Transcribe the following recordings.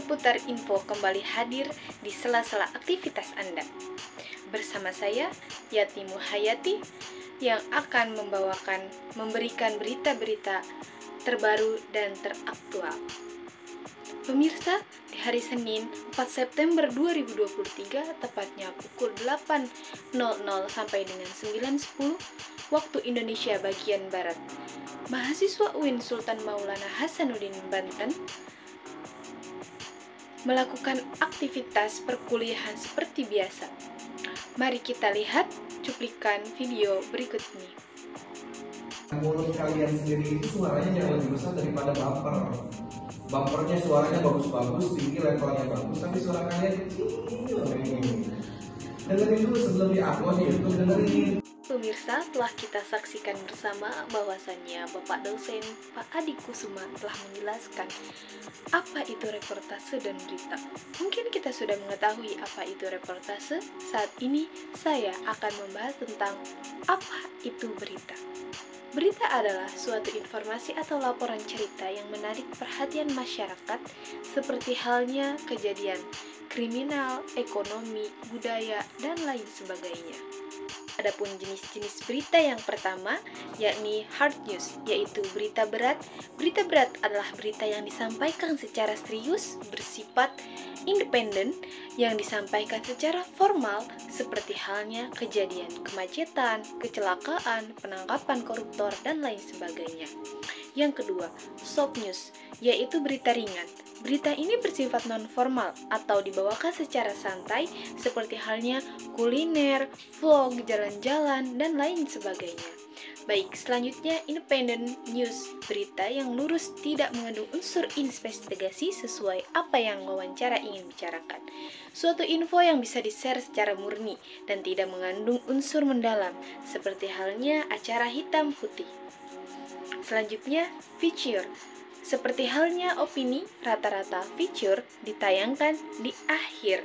seputar info kembali hadir di sela-sela aktivitas Anda. Bersama saya, Yati Muhayati, yang akan memberikan berita-berita terbaru dan teraktual. Pemirsa, di hari Senin 4 September 2023, tepatnya pukul 8.00 sampai dengan 9.10 waktu Indonesia bagian Barat, mahasiswa UIN Sultan Maulana Hasanuddin Banten melakukan aktivitas perkuliahan seperti biasa. Mari kita lihat cuplikan video berikut ini. Mulut kalian sendiri itu suaranya jauh lebih besar daripada bumper. Bumpernya suaranya bagus-bagus, tinggi, levelnya bagus, tapi suara kalian kecil. Dengerin dulu sebelum di-upload di YouTube, dengerin. Pemirsa, telah kita saksikan bersama bahwasannya Bapak dosen Pak Adi Kusuma telah menjelaskan apa itu reportase dan berita. Mungkin kita sudah mengetahui apa itu reportase. Saat ini saya akan membahas tentang apa itu berita. Berita adalah suatu informasi atau laporan cerita yang menarik perhatian masyarakat, seperti halnya kejadian kriminal, ekonomi, budaya, dan lain sebagainya. Adapun jenis-jenis berita yang pertama, yakni hard news, yaitu berita berat. Berita berat adalah berita yang disampaikan secara serius, bersifat independen, yang disampaikan secara formal, seperti halnya kejadian kemacetan, kecelakaan, penangkapan koruptor, dan lain sebagainya. Yang kedua, soft news, yaitu berita ringan. Berita ini bersifat non-formal atau dibawakan secara santai, seperti halnya kuliner, vlog, jalan-jalan, dan lain sebagainya. Baik, selanjutnya independent news, berita yang lurus, tidak mengandung unsur investigasi sesuai apa yang wawancara ingin bicarakan. Suatu info yang bisa di-share secara murni dan tidak mengandung unsur mendalam, seperti halnya acara hitam putih. Selanjutnya, feature. Seperti halnya opini, rata-rata feature ditayangkan di akhir.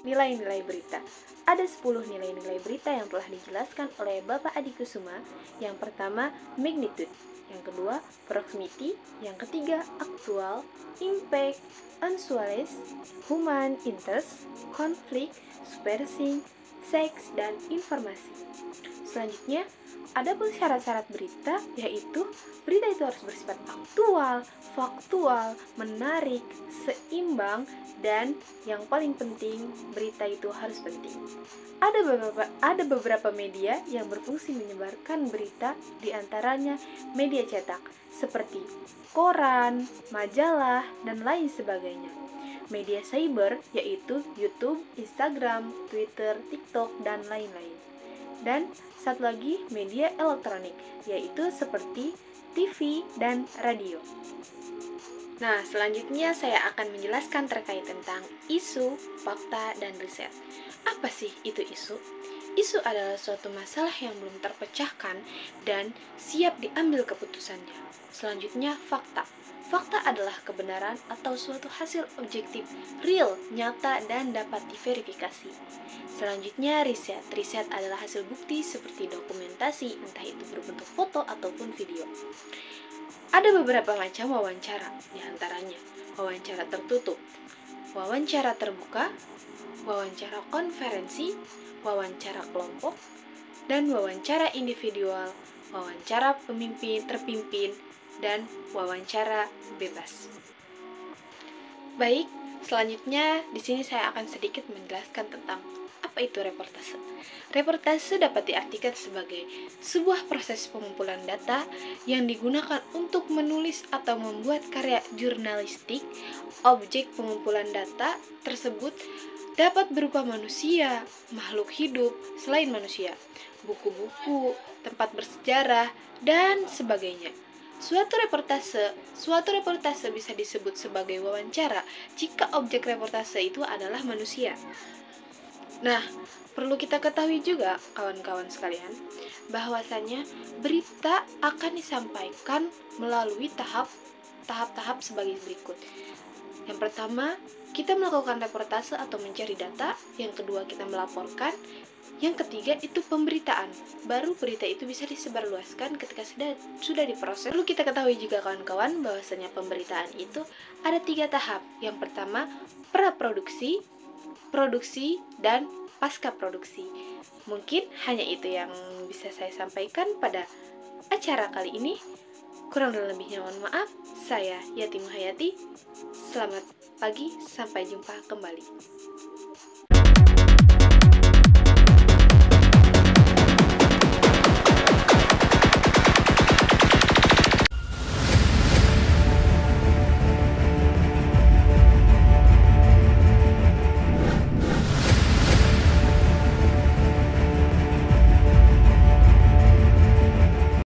Nilai-nilai berita. Ada 10 nilai-nilai berita yang telah dijelaskan oleh Bapak Adi Kusuma. Yang pertama, magnitude. Yang kedua, proximity. Yang ketiga, aktual, impact, unusualness, human interest, konflik, subversing, seks, dan informasi. Selanjutnya, ada pun syarat-syarat berita, yaitu berita itu harus bersifat aktual, faktual, menarik, seimbang, dan yang paling penting, berita itu harus penting. Ada beberapa media yang berfungsi menyebarkan berita, diantaranya media cetak, seperti koran, majalah, dan lain sebagainya. Media cyber, yaitu YouTube, Instagram, Twitter, TikTok, dan lain-lain. Dan satu lagi media elektronik, yaitu seperti TV dan radio. Nah, selanjutnya saya akan menjelaskan terkait tentang isu, fakta, dan riset. Apa sih itu isu? Isu adalah suatu masalah yang belum terpecahkan dan siap diambil keputusannya. Selanjutnya, fakta. Fakta adalah kebenaran atau suatu hasil objektif, real, nyata, dan dapat diverifikasi. Selanjutnya, riset. Riset adalah hasil bukti seperti dokumentasi, entah itu berbentuk foto ataupun video. Ada beberapa macam wawancara, diantaranya wawancara tertutup, wawancara terbuka, wawancara konferensi, wawancara kelompok, dan wawancara individual, wawancara pemimpin terpimpin, dan wawancara bebas. Baik, selanjutnya di sini saya akan sedikit menjelaskan tentang apa itu reportase. Reportase dapat diartikan sebagai sebuah proses pengumpulan data yang digunakan untuk menulis atau membuat karya jurnalistik. Objek pengumpulan data tersebut dapat berupa manusia, makhluk hidup selain manusia, buku-buku, tempat bersejarah, dan sebagainya. Suatu reportase bisa disebut sebagai wawancara jika objek reportase itu adalah manusia. Nah, perlu kita ketahui juga, kawan-kawan sekalian, bahwasannya berita akan disampaikan melalui tahap-tahap sebagai berikut. Yang pertama, kita melakukan reportase atau mencari data. Yang kedua, kita melaporkan. Yang ketiga itu pemberitaan. Baru berita itu bisa disebarluaskan ketika sudah diproses. Perlu kita ketahui juga kawan-kawan bahwasanya pemberitaan itu ada 3 tahap. Yang pertama praproduksi, produksi, dan pasca produksi. Mungkin hanya itu yang bisa saya sampaikan pada acara kali ini. Kurang dan lebihnya mohon maaf. Saya Yati Muhayati. Selamat pagi, sampai jumpa kembali.